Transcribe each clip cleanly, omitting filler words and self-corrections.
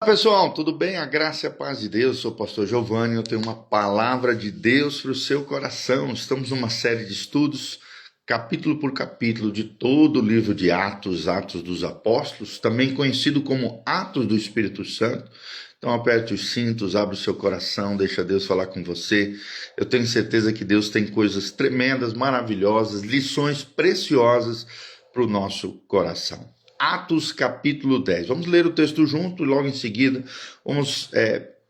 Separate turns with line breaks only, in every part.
Pessoal, tudo bem? A graça e a paz de Deus. Eu sou o pastor Giovanni, eu tenho uma palavra de Deus para o seu coração. Estamos numa série de estudos, capítulo por capítulo, de todo o livro de Atos, Atos dos Apóstolos, também conhecido como Atos do Espírito Santo. Então aperte os cintos, abre o seu coração, deixa Deus falar com você. Eu tenho certeza que Deus tem coisas tremendas, maravilhosas, lições preciosas para o nosso coração. Atos capítulo 10. Vamos ler o texto junto e logo em seguida vamos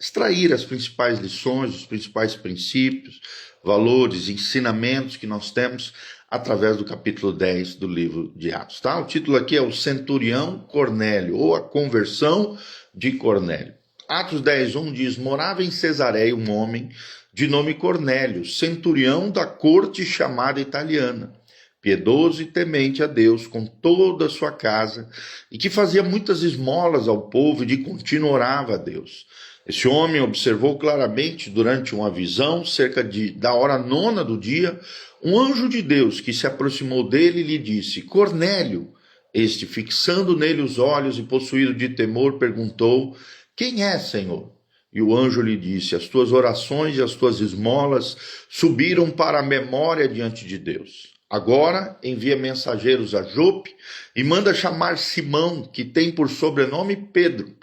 extrair as principais lições, os principais princípios, valores, ensinamentos que nós temos através do capítulo 10 do livro de Atos. Tá? O título aqui é o Centurião Cornélio, ou a Conversão de Cornélio. Atos 10:1 diz: morava em Cesareia um homem de nome Cornélio, centurião da corte chamada italiana, piedoso e temente a Deus com toda a sua casa, e que fazia muitas esmolas ao povo e de contínuo orava a Deus. Esse homem observou claramente durante uma visão, cerca da hora 9 do dia, um anjo de Deus que se aproximou dele e lhe disse: Cornélio. Este, fixando nele os olhos e possuído de temor, perguntou: quem é, Senhor? E o anjo lhe disse: as tuas orações e as tuas esmolas subiram para a memória diante de Deus. Agora envia mensageiros a Jope e manda chamar Simão, que tem por sobrenome Pedro.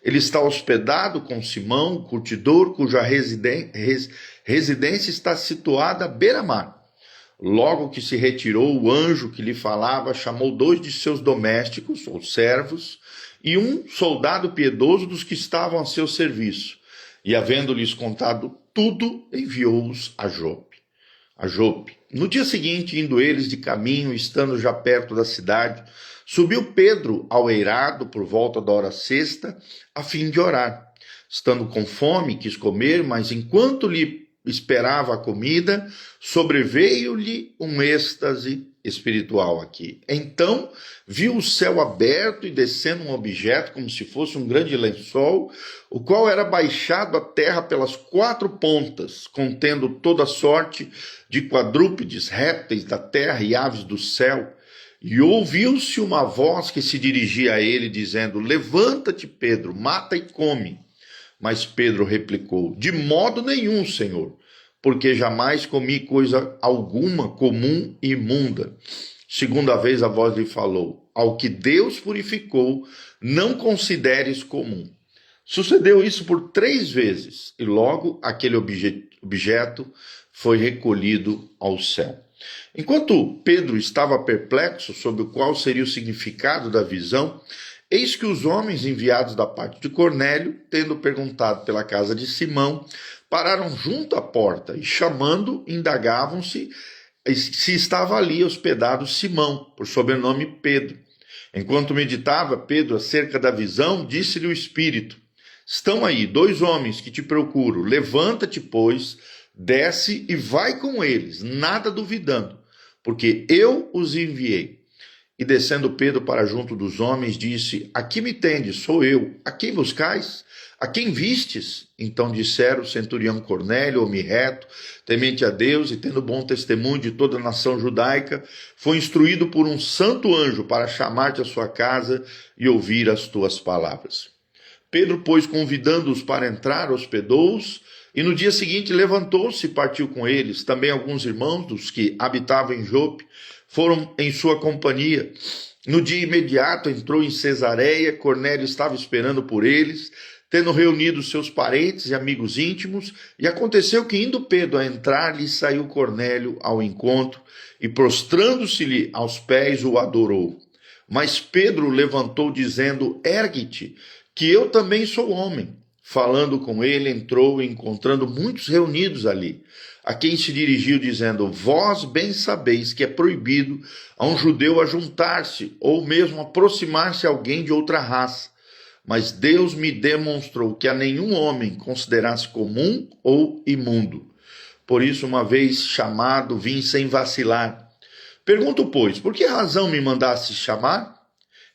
Ele está hospedado com Simão, o curtidor, cuja residência está situada à beira-mar. Logo que se retirou, o anjo que lhe falava chamou 2 de seus domésticos, ou servos, e um soldado piedoso dos que estavam a seu serviço. E, havendo-lhes contado tudo, enviou-os a Jope. No dia seguinte, indo eles de caminho, estando já perto da cidade, subiu Pedro ao eirado por volta da hora sexta, a fim de orar. Estando com fome, quis comer, mas enquanto lhe esperava a comida, sobreveio-lhe um êxtase espiritual aqui. Então, viu o céu aberto e descendo um objeto como se fosse um grande lençol, o qual era baixado à terra pelas 4 pontas, contendo toda sorte de quadrúpedes, répteis da terra e aves do céu. E ouviu-se uma voz que se dirigia a ele, dizendo: levanta-te, Pedro, mata e come. Mas Pedro replicou: de modo nenhum, Senhor, porque jamais comi coisa alguma comum e imunda. Segunda vez a voz lhe falou: ao que Deus purificou, não consideres comum. Sucedeu isso por 3 vezes, e logo aquele objeto foi recolhido ao céu. Enquanto Pedro estava perplexo sobre qual seria o significado da visão, eis que os homens enviados da parte de Cornélio, tendo perguntado pela casa de Simão, pararam junto à porta e, chamando, indagavam-se se estava ali hospedado Simão, por sobrenome Pedro. Enquanto meditava Pedro acerca da visão, disse-lhe o Espírito: estão aí 2 homens que te procuram. Levanta-te, pois, desce e vai com eles, nada duvidando, porque eu os enviei. E descendo Pedro para junto dos homens, disse: aqui me tendes, sou eu. A quem buscais? A quem vistes? Então disseram: o centurião Cornélio, homem reto, temente a Deus e tendo bom testemunho de toda a nação judaica, foi instruído por um santo anjo para chamar-te à sua casa e ouvir as tuas palavras. Pedro, pois, convidando-os para entrar, hospedou-os, e no dia seguinte levantou-se e partiu com eles. Também alguns irmãos dos que habitavam em Jope foram em sua companhia. No dia imediato entrou em Cesareia. Cornélio estava esperando por eles, tendo reunido seus parentes e amigos íntimos. E aconteceu que, indo Pedro a entrar, lhe saiu Cornélio ao encontro e, prostrando-se-lhe aos pés, o adorou. Mas Pedro levantou, dizendo: ergue-te, que eu também sou homem. Falando com ele, entrou, encontrando muitos reunidos ali, a quem se dirigiu, dizendo: vós bem sabeis que é proibido a um judeu ajuntar-se, ou mesmo aproximar-se a alguém de outra raça. Mas Deus me demonstrou que a nenhum homem considerasse comum ou imundo. Por isso, uma vez chamado, vim sem vacilar. Pergunto, pois, por que razão me mandaste chamar?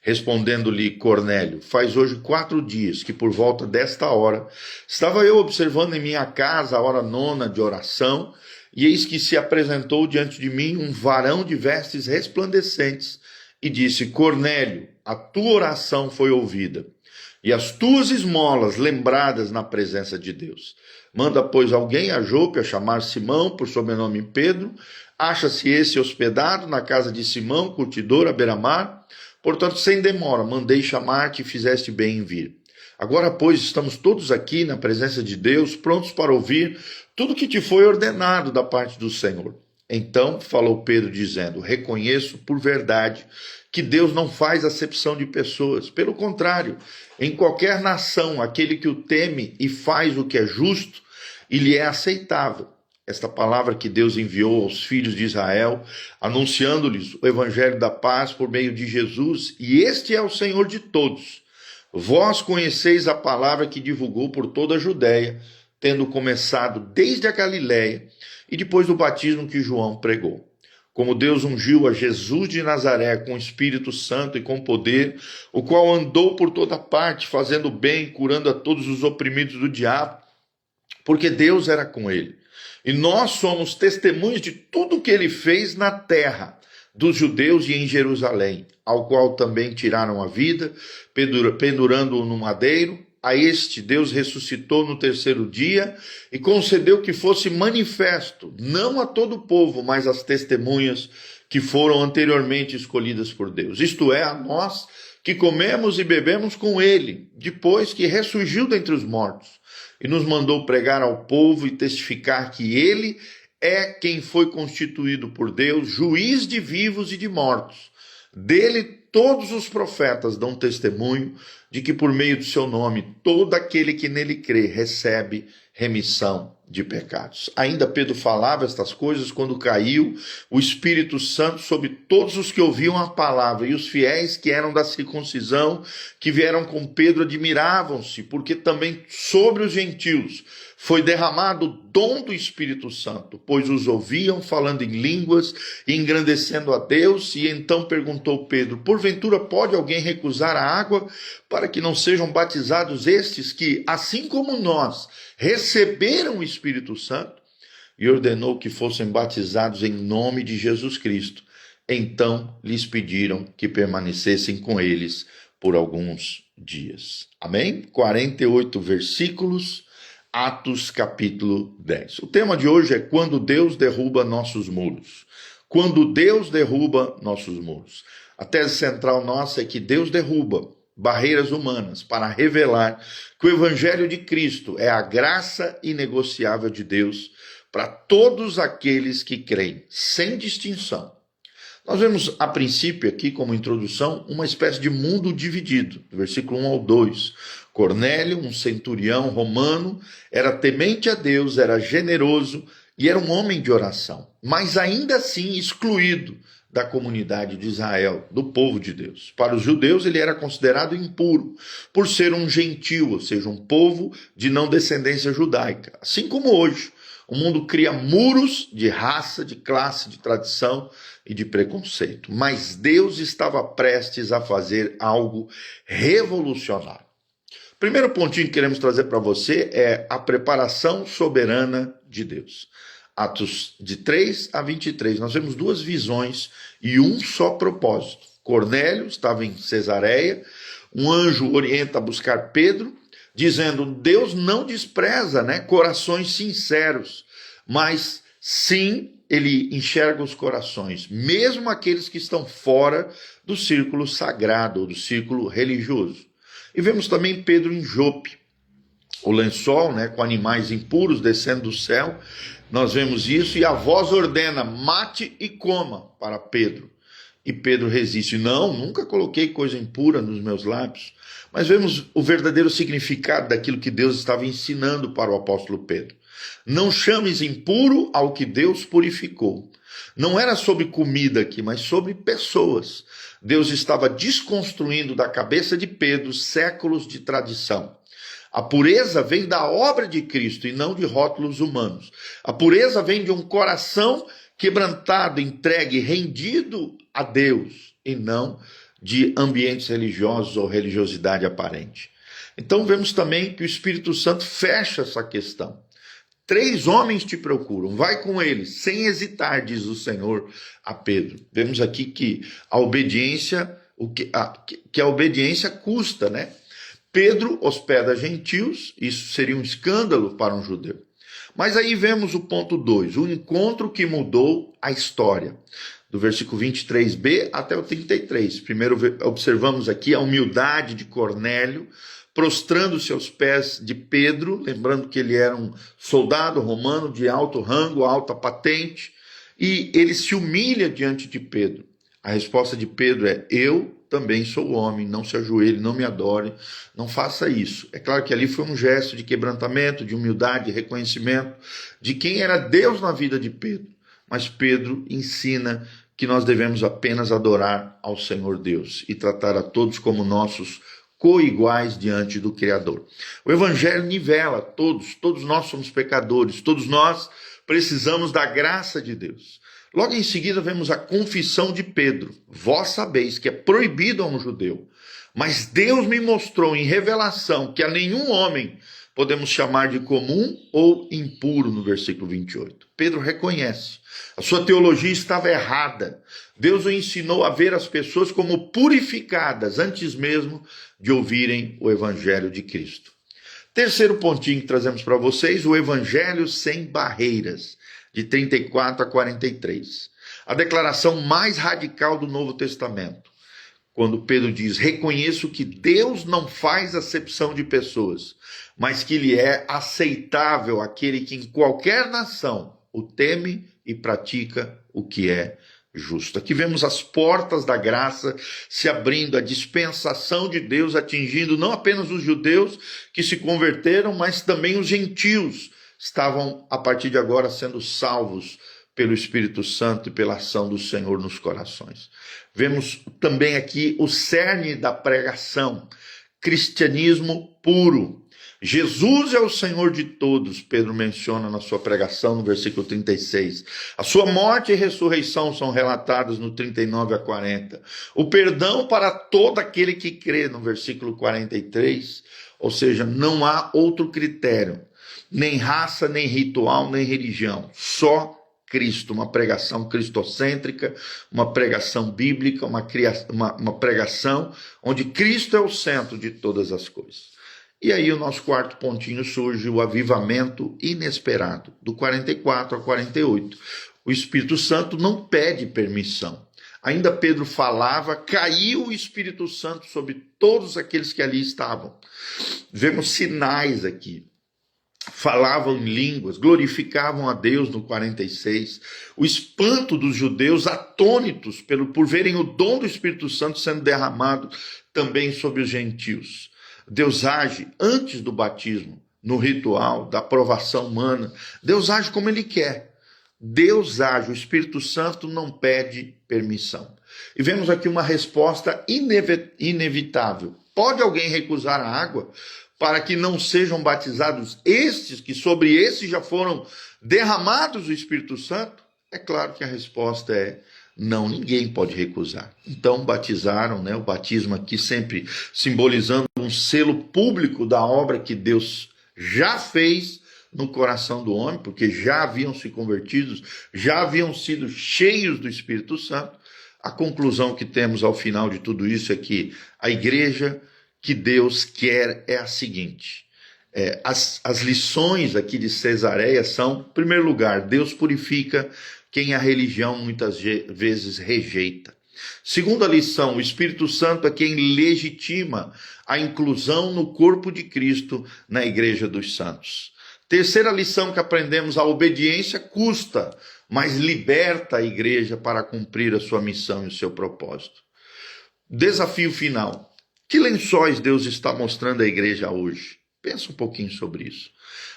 Respondendo-lhe Cornélio: faz hoje 4 dias que por volta desta hora estava eu observando em minha casa a hora 9 de oração, e eis que se apresentou diante de mim um varão de vestes resplandecentes e disse: Cornélio, a tua oração foi ouvida, e as tuas esmolas lembradas na presença de Deus. Manda, pois, alguém a Jope a chamar Simão, por sobrenome Pedro. Acha-se esse hospedado na casa de Simão, curtidor, à beira-mar. Portanto, sem demora, mandei chamar-te e fizeste bem em vir. Agora, pois, estamos todos aqui na presença de Deus, prontos para ouvir tudo que te foi ordenado da parte do Senhor. Então falou Pedro, dizendo: reconheço por verdade que Deus não faz acepção de pessoas. Pelo contrário, em qualquer nação, aquele que o teme e faz o que é justo, e lhe é aceitável. Esta palavra que Deus enviou aos filhos de Israel, anunciando-lhes o evangelho da paz por meio de Jesus, e este é o Senhor de todos. Vós conheceis a palavra que divulgou por toda a Judéia, tendo começado desde a Galiléia, e depois do batismo que João pregou. Como Deus ungiu a Jesus de Nazaré com o Espírito Santo e com poder, o qual andou por toda parte, fazendo bem, curando a todos os oprimidos do diabo, porque Deus era com ele. E nós somos testemunhas de tudo que ele fez na terra dos judeus e em Jerusalém, ao qual também tiraram a vida, pendurando-o no madeiro. A este Deus ressuscitou no terceiro dia e concedeu que fosse manifesto, não a todo o povo, mas às testemunhas que foram anteriormente escolhidas por Deus. Isto é, a nós que comemos e bebemos com ele, depois que ressurgiu dentre os mortos, e nos mandou pregar ao povo e testificar que ele é quem foi constituído por Deus, juiz de vivos e de mortos. Dele todos os profetas dão testemunho de que por meio do seu nome todo aquele que nele crê recebe remissão de pecados. Ainda Pedro falava estas coisas quando caiu o Espírito Santo sobre todos os que ouviam a palavra, e os fiéis que eram da circuncisão, que vieram com Pedro, admiravam-se, porque também sobre os gentios foi derramado o dom do Espírito Santo, pois os ouviam falando em línguas e engrandecendo a Deus. E então perguntou Pedro: porventura pode alguém recusar a água para que não sejam batizados estes que, assim como nós, receberam o Espírito Santo? E ordenou que fossem batizados em nome de Jesus Cristo. Então lhes pediram que permanecessem com eles por alguns dias. Amém? 48 versículos. Atos capítulo 10. O tema de hoje é quando Deus derruba nossos muros. Quando Deus derruba nossos muros. A tese central nossa é que Deus derruba barreiras humanas para revelar que o Evangelho de Cristo é a graça inegociável de Deus para todos aqueles que creem, sem distinção. Nós vemos a princípio aqui, como introdução, uma espécie de mundo dividido, do versículo 1 ao 2. Cornélio, um centurião romano, era temente a Deus, era generoso e era um homem de oração, mas ainda assim excluído da comunidade de Israel, do povo de Deus. Para os judeus ele era considerado impuro, por ser um gentil, ou seja, um povo de não descendência judaica. Assim como hoje, o mundo cria muros de raça, de classe, de tradição e de preconceito. Mas Deus estava prestes a fazer algo revolucionário. Primeiro pontinho que queremos trazer para você é a preparação soberana de Deus. Atos de 3 a 23, nós vemos duas visões e um só propósito. Cornélio estava em Cesareia, um anjo orienta a buscar Pedro, dizendo: Deus não despreza, corações sinceros, mas sim, ele enxerga os corações, mesmo aqueles que estão fora do círculo sagrado ou do círculo religioso. E vemos também Pedro em Jope, o lençol, com animais impuros descendo do céu. Nós vemos isso e a voz ordena: mate e coma, para Pedro. E Pedro resiste: não, nunca coloquei coisa impura nos meus lábios. Mas vemos o verdadeiro significado daquilo que Deus estava ensinando para o apóstolo Pedro. Não chames impuro ao que Deus purificou. Não era sobre comida aqui, mas sobre pessoas. Deus estava desconstruindo da cabeça de Pedro séculos de tradição. A pureza vem da obra de Cristo e não de rótulos humanos. A pureza vem de um coração quebrantado, entregue, rendido a Deus, e não de ambientes religiosos ou religiosidade aparente. Então vemos também que o Espírito Santo fecha essa questão. 3 homens te procuram, vai com eles, sem hesitar, diz o Senhor a Pedro. Vemos aqui que a obediência, que a obediência custa, Pedro hospeda gentios, isso seria um escândalo para um judeu. Mas aí vemos o ponto 2, o encontro que mudou a história. Do versículo 23b até o 33. Primeiro observamos aqui a humildade de Cornélio, prostrando-se aos pés de Pedro, lembrando que ele era um soldado romano de alto rango, alta patente, e ele se humilha diante de Pedro. A resposta de Pedro é: eu também sou homem, não se ajoelhe, não me adore, não faça isso. É claro que ali foi um gesto de quebrantamento, de humildade, de reconhecimento de quem era Deus na vida de Pedro. Mas Pedro ensina que nós devemos apenas adorar ao Senhor Deus e tratar a todos como nossos coiguais diante do Criador. O Evangelho nivela todos nós somos pecadores, todos nós precisamos da graça de Deus. Logo em seguida vemos a confissão de Pedro. Vós sabeis que é proibido a um judeu, mas Deus me mostrou em revelação que a nenhum homem podemos chamar de comum ou impuro, no versículo 28. Pedro reconhece. A sua teologia estava errada. Deus o ensinou a ver as pessoas como purificadas antes mesmo de ouvirem o Evangelho de Cristo. Terceiro pontinho que trazemos para vocês, o Evangelho sem barreiras, de 34 a 43. A declaração mais radical do Novo Testamento. Quando Pedro diz: reconheço que Deus não faz acepção de pessoas, mas que lhe é aceitável aquele que em qualquer nação o teme e pratica o que é justo. Aqui vemos as portas da graça se abrindo, a dispensação de Deus atingindo não apenas os judeus que se converteram, mas também os gentios estavam a partir de agora sendo salvos pelo Espírito Santo e pela ação do Senhor nos corações. Vemos também aqui o cerne da pregação, cristianismo puro. Jesus é o Senhor de todos, Pedro menciona na sua pregação no versículo 36. A sua morte e ressurreição são relatadas no 39 a 40. O perdão para todo aquele que crê no versículo 43, ou seja, não há outro critério, nem raça, nem ritual, nem religião, só Cristo, uma pregação cristocêntrica, uma pregação bíblica, uma pregação onde Cristo é o centro de todas as coisas. E aí o nosso quarto pontinho surge o avivamento inesperado, do 44 a 48. O Espírito Santo não pede permissão. Ainda Pedro falava, caiu o Espírito Santo sobre todos aqueles que ali estavam. Vemos sinais aqui. Falavam em línguas, glorificavam a Deus no 46. O espanto dos judeus atônitos por verem o dom do Espírito Santo sendo derramado também sobre os gentios. Deus age antes do batismo, no ritual da aprovação humana. Deus age como Ele quer. Deus age, o Espírito Santo não pede permissão. E vemos aqui uma resposta inevitável. Pode alguém recusar a água para que não sejam batizados estes, que sobre esses já foram derramados o Espírito Santo? É claro que a resposta é não, ninguém pode recusar. Então batizaram, o batismo aqui sempre simbolizando um selo público da obra que Deus já fez no coração do homem, porque já haviam se convertidos, já haviam sido cheios do Espírito Santo. A conclusão que temos ao final de tudo isso é que a igreja que Deus quer é a seguinte. As lições aqui de Cesareia são, em primeiro lugar, Deus purifica quem a religião muitas vezes rejeita. Segunda lição, o Espírito Santo é quem legitima a inclusão no corpo de Cristo na igreja dos santos. Terceira lição que aprendemos, a obediência custa, mas liberta a igreja para cumprir a sua missão e o seu propósito. Desafio final. Que lençóis Deus está mostrando à igreja hoje? Pensa um pouquinho sobre isso.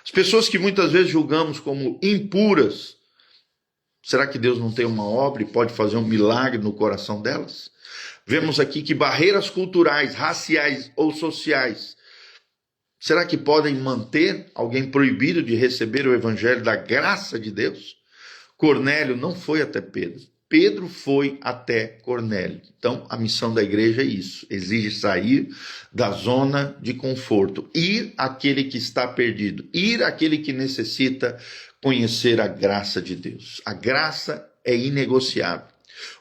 As pessoas que muitas vezes julgamos como impuras, será que Deus não tem uma obra e pode fazer um milagre no coração delas? Vemos aqui que barreiras culturais, raciais ou sociais, será que podem manter alguém proibido de receber o evangelho da graça de Deus? Cornélio não foi até Pedro. Pedro foi até Cornélio. Então, a missão da igreja é isso. Exige sair da zona de conforto. Ir àquele que está perdido. Ir àquele que necessita conhecer a graça de Deus. A graça é inegociável.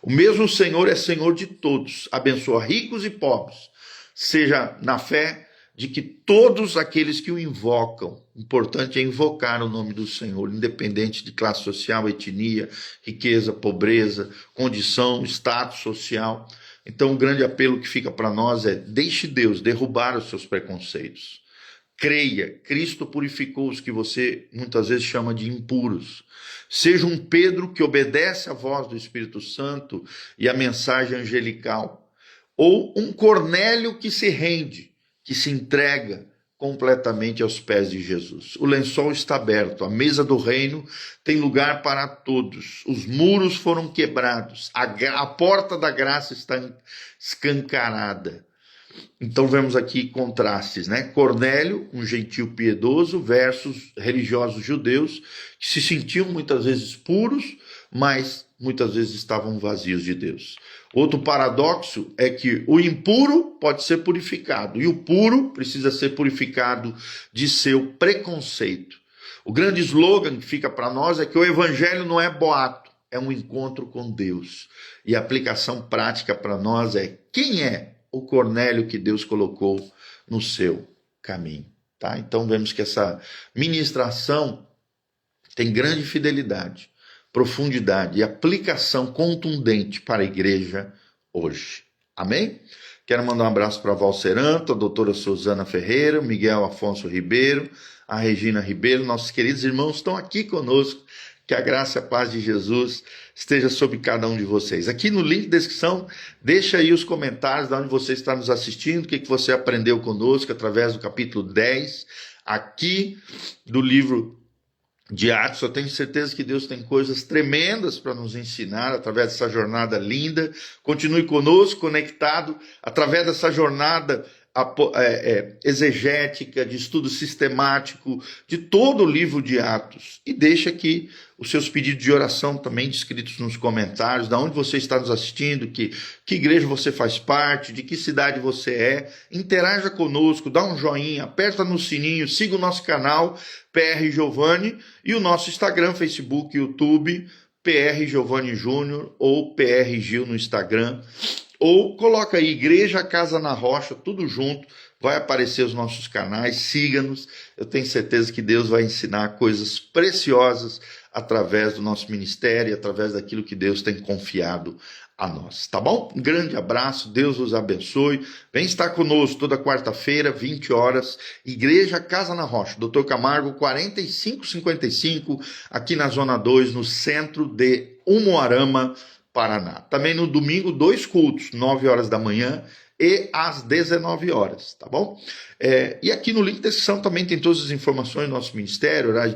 O mesmo Senhor é Senhor de todos. Abençoa ricos e pobres. Seja na fé, de que todos aqueles que o invocam, importante é invocar o nome do Senhor, independente de classe social, etnia, riqueza, pobreza, condição, status social. Então, o grande apelo que fica para nós é: deixe Deus derrubar os seus preconceitos. Creia, Cristo purificou os que você muitas vezes chama de impuros. Seja um Pedro que obedece à voz do Espírito Santo e à mensagem angelical. Ou um Cornélio que se rende, que se entrega completamente aos pés de Jesus. O lençol está aberto, a mesa do reino tem lugar para todos. Os muros foram quebrados, a porta da graça está escancarada. Então vemos aqui contrastes, né? Cornélio, um gentio piedoso, versus religiosos judeus que se sentiam muitas vezes puros, mas muitas vezes estavam vazios de Deus. Outro paradoxo é que o impuro pode ser purificado e o puro precisa ser purificado de seu preconceito. O grande slogan que fica para nós é que o evangelho não é boato, é um encontro com Deus. E a aplicação prática para nós é: quem é o Cornélio que Deus colocou no seu caminho? Tá? Então vemos que essa ministração tem grande fidelidade, profundidade e aplicação contundente para a igreja hoje. Amém? Quero mandar um abraço para a Valceranto, a doutora Suzana Ferreira, o Miguel Afonso Ribeiro, a Regina Ribeiro, nossos queridos irmãos estão aqui conosco. Que a graça e a paz de Jesus esteja sobre cada um de vocês. Aqui no link da descrição, deixa aí os comentários de onde você está nos assistindo, o que você aprendeu conosco através do capítulo 10, aqui do livro de Atos. Eu tenho certeza que Deus tem coisas tremendas para nos ensinar através dessa jornada linda. Continue conosco, conectado, através dessa jornada exegética, de estudo sistemático de todo o livro de Atos. E deixa aqui os seus pedidos de oração também descritos nos comentários, de onde você está nos assistindo, que igreja você faz parte, de que cidade você é. Interaja conosco, dá um joinha, aperta no sininho, siga o nosso canal PR Giovanni e o nosso Instagram, Facebook, YouTube, PR Giovanni Júnior ou PR Gil no Instagram. Ou coloca aí Igreja Casa na Rocha, tudo junto, vai aparecer os nossos canais, siga-nos. Eu tenho certeza que Deus vai ensinar coisas preciosas através do nosso ministério, através daquilo que Deus tem confiado a nós, tá bom? Um grande abraço, Deus os abençoe. Vem estar conosco toda quarta-feira, 20 horas, Igreja Casa na Rocha, Dr. Camargo 4555, aqui na Zona 2, no centro de Umuarama, Paraná. Também no domingo, 2 cultos, 9 horas da manhã e às 19 horas, tá bom? E aqui no link da descrição também tem todas as informações do nosso ministério, horário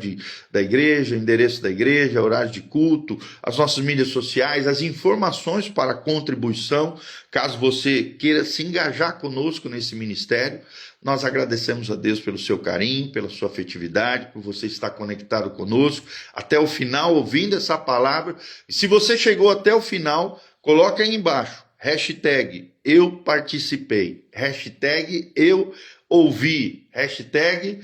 da igreja, endereço da igreja, horário de culto, as nossas mídias sociais, as informações para contribuição, caso você queira se engajar conosco nesse ministério. Nós agradecemos a Deus pelo seu carinho, pela sua afetividade, por você estar conectado conosco até o final, ouvindo essa palavra. E se você chegou até o final, coloca aí embaixo, hashtag eu participei, hashtag eu ouvi, hashtag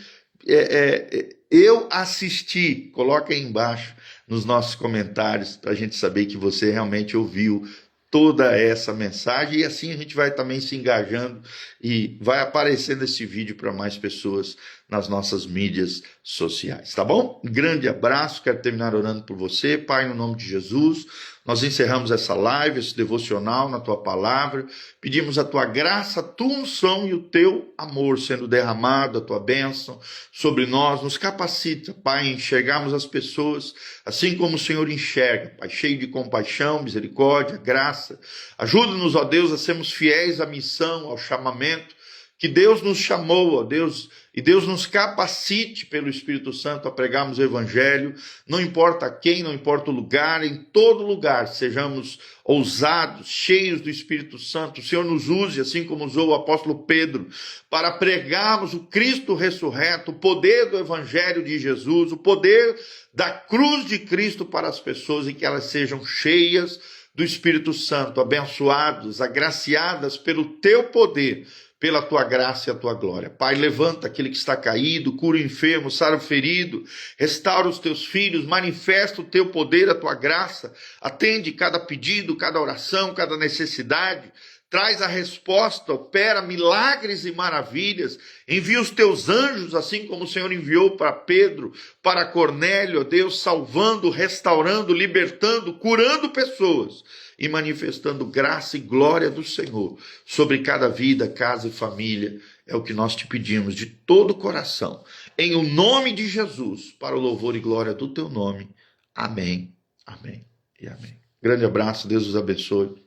eu assisti. Coloca aí embaixo nos nossos comentários para a gente saber que você realmente ouviu toda essa mensagem, e assim a gente vai também se engajando e vai aparecendo esse vídeo para mais pessoas nas nossas mídias sociais, tá bom? Um grande abraço, quero terminar orando por você. Pai, no nome de Jesus, nós encerramos essa live, esse devocional na Tua Palavra, pedimos a Tua graça, a Tua unção e o Teu amor sendo derramado, a Tua bênção sobre nós, nos capacita, Pai, a enxergarmos as pessoas assim como o Senhor enxerga, Pai, cheio de compaixão, misericórdia, graça. Ajuda-nos, ó Deus, a sermos fiéis à missão, ao chamamento que Deus nos chamou, ó Deus, e Deus nos capacite pelo Espírito Santo a pregarmos o Evangelho, não importa quem, não importa o lugar, em todo lugar, sejamos ousados, cheios do Espírito Santo. O Senhor nos use, assim como usou o apóstolo Pedro, para pregarmos o Cristo ressurreto, o poder do Evangelho de Jesus, o poder da cruz de Cristo para as pessoas, e que elas sejam cheias do Espírito Santo, abençoadas, agraciadas pelo Teu poder, pela Tua graça e a Tua glória. Pai, levanta aquele que está caído, cura o enfermo, sara o ferido, restaura os Teus filhos, manifesta o Teu poder, a Tua graça, atende cada pedido, cada oração, cada necessidade, traz a resposta, opera milagres e maravilhas, envia os teus anjos, assim como o Senhor enviou para Pedro, para Cornélio, ó Deus, salvando, restaurando, libertando, curando pessoas e manifestando graça e glória do Senhor sobre cada vida, casa e família. É o que nós te pedimos de todo o coração, em o nome de Jesus, para o louvor e glória do teu nome. Amém, amém e amém. Grande abraço, Deus os abençoe.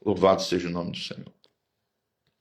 Louvado seja o nome do Senhor.